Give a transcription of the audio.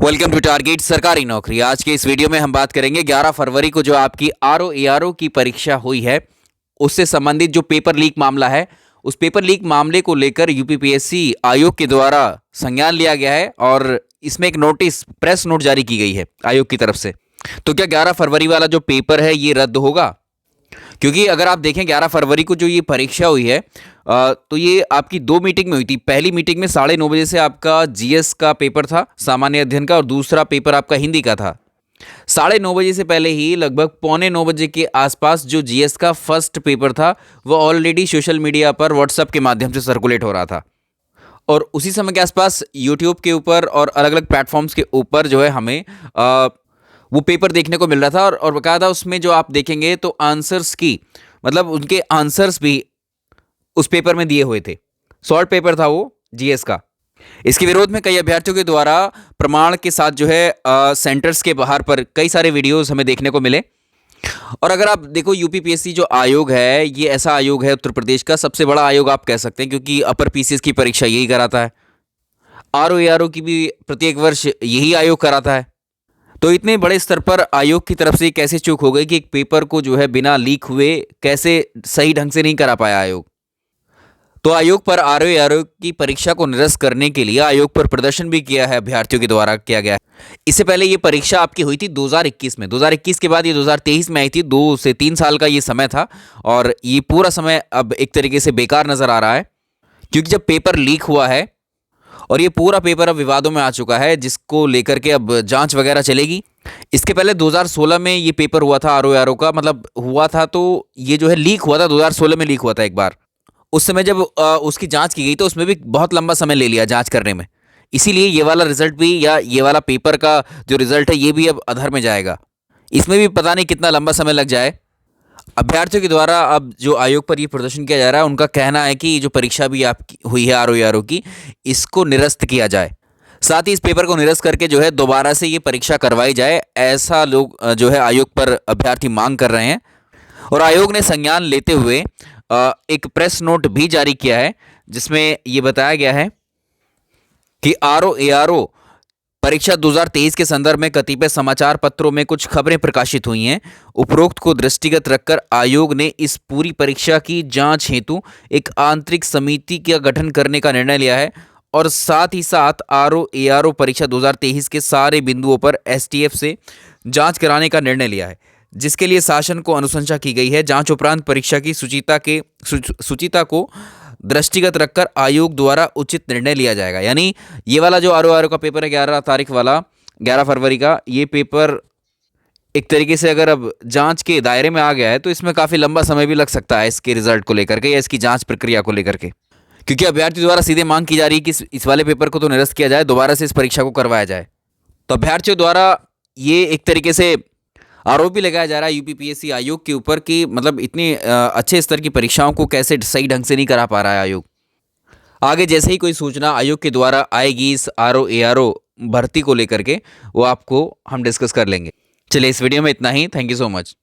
Welcome to target सरकारी नौकरी। आज के इस वीडियो में हम बात करेंगे 11 फरवरी को जो आपकी आरओ एआरओ की परीक्षा हुई है उससे संबंधित जो पेपर लीक मामला है, उस पेपर लीक मामले को लेकर यूपीपीएससी आयोग के द्वारा संज्ञान लिया गया है और इसमें एक नोटिस, प्रेस नोट जारी की गई है आयोग की तरफ से। तो क्या 11 फरवरी वाला जो पेपर है ये रद्द होगा? क्योंकि अगर आप देखें 11 फरवरी को जो ये परीक्षा हुई है तो ये आपकी दो मीटिंग में हुई थी। पहली मीटिंग में 9:30 से आपका जीएस का पेपर था, सामान्य अध्ययन का, और दूसरा पेपर आपका हिंदी का था। 9:30 से पहले ही लगभग 8:45 के आसपास जो जीएस का फर्स्ट पेपर था वो ऑलरेडी सोशल मीडिया पर व्हाट्सएप के माध्यम से सर्कुलेट हो रहा था और उसी समय के आसपास यूट्यूब के ऊपर और अलग अलग प्लेटफॉर्म्स के ऊपर जो है हमें वो पेपर देखने को मिल रहा था और बकायदा उसमें जो आप देखेंगे तो आंसर्स की, मतलब उनके आंसर्स भी उस पेपर में दिए हुए थे। शॉर्ट पेपर था वो जीएस का। इसके विरोध में कई अभ्यर्थियों के द्वारा प्रमाण के साथ जो है सेंटर्स के बाहर पर कई सारे वीडियोस हमें देखने को मिले। और अगर आप देखो यूपीपीएससी जो आयोग है ये ऐसा आयोग है, उत्तर प्रदेश का सबसे बड़ा आयोग आप कह सकते हैं, क्योंकि अपर पीसीएस की परीक्षा यही कराता है, आरओ एआरओ की भी प्रत्येक वर्ष यही आयोग कराता है। तो इतने बड़े स्तर पर आयोग की तरफ से कैसे चूक हो गई कि एक पेपर को जो है बिना लीक हुए कैसे सही ढंग से नहीं करा पाया आयोग। तो आयोग पर आरओ एआरओ की परीक्षा को निरस्त करने के लिए आयोग पर प्रदर्शन भी किया है, अभ्यर्थियों के द्वारा किया गया है। इससे पहले ये परीक्षा आपकी हुई थी 2021 में, 2021 के बाद ये 2023 में आई थी। 2 से 3 साल का ये समय था और ये पूरा समय अब एक तरीके से बेकार नजर आ रहा है, क्योंकि जब पेपर लीक हुआ है और ये पूरा पेपर अब विवादों में आ चुका है, जिसको लेकर के अब जांच वगैरह चलेगी। इसके पहले 2016 में ये पेपर हुआ था आरओ एआरओ का, मतलब हुआ था, तो ये जो है लीक हुआ था 2016 में, लीक हुआ था एक बार। उस समय जब उसकी जांच की गई तो उसमें भी बहुत लंबा समय ले लिया जांच करने में। इसीलिए ये वाला रिजल्ट भी, या ये वाला पेपर का जो रिजल्ट है ये भी अब अधर में जाएगा। इसमें भी पता नहीं कितना लंबा समय लग जाए। अभ्यर्थियों के द्वारा अब जो आयोग पर ये प्रदर्शन किया जा रहा है, उनका कहना है कि जो परीक्षा भी आपकी हुई है आरओ एआरओ की, इसको निरस्त किया जाए। साथ ही इस पेपर को निरस्त करके जो है दोबारा से ये परीक्षा करवाई जाए, ऐसा लोग जो है आयोग पर अभ्यर्थी मांग कर रहे हैं। और आयोग ने संज्ञान लेते हुए एक प्रेस नोट भी जारी किया है, जिसमें ये बताया गया है कि आरओ एआरओ परीक्षा 2023 के संदर्भ में कतिपय समाचार पत्रों में कुछ खबरें प्रकाशित हुई हैं। उपरोक्त को दृष्टिगत रखकर आयोग ने इस पूरी परीक्षा की जांच हेतु एक आंतरिक समिति का गठन करने का निर्णय लिया है और साथ ही साथ आरओ एआरओ परीक्षा 2023 के सारे बिंदुओं पर एसटीएफ से जांच कराने का निर्णय लिया है, जिसके लिए शासन को अनुशंसा की गई है। जांच उपरांत परीक्षा की सुचिता को दृष्टिगत रखकर आयोग द्वारा उचित निर्णय लिया जाएगा। यानी ये वाला जो आरओ एआरओ का पेपर है 11 तारीख वाला, 11 फरवरी का, ये पेपर एक तरीके से अगर अब जांच के दायरे में आ गया है तो इसमें काफ़ी लंबा समय भी लग सकता है इसके रिजल्ट को लेकर के या इसकी जांच प्रक्रिया को लेकर के, क्योंकि अभ्यर्थी द्वारा सीधे मांग की जा रही है कि इस वाले पेपर को तो निरस्त किया जाए, दोबारा से इस परीक्षा को करवाया जाए। तो अभ्यर्थियों द्वारा ये एक तरीके से आरोप भी लगाया जा रहा है यूपीपीएससी आयोग के ऊपर कि मतलब इतनी अच्छे स्तर की परीक्षाओं को कैसे सही ढंग से नहीं करा पा रहा है आयोग। आगे जैसे ही कोई सूचना आयोग के द्वारा आएगी इस आरओ एआरओ भर्ती को लेकर के, वो आपको हम डिस्कस कर लेंगे। चलिए इस वीडियो में इतना ही। Thank you so much.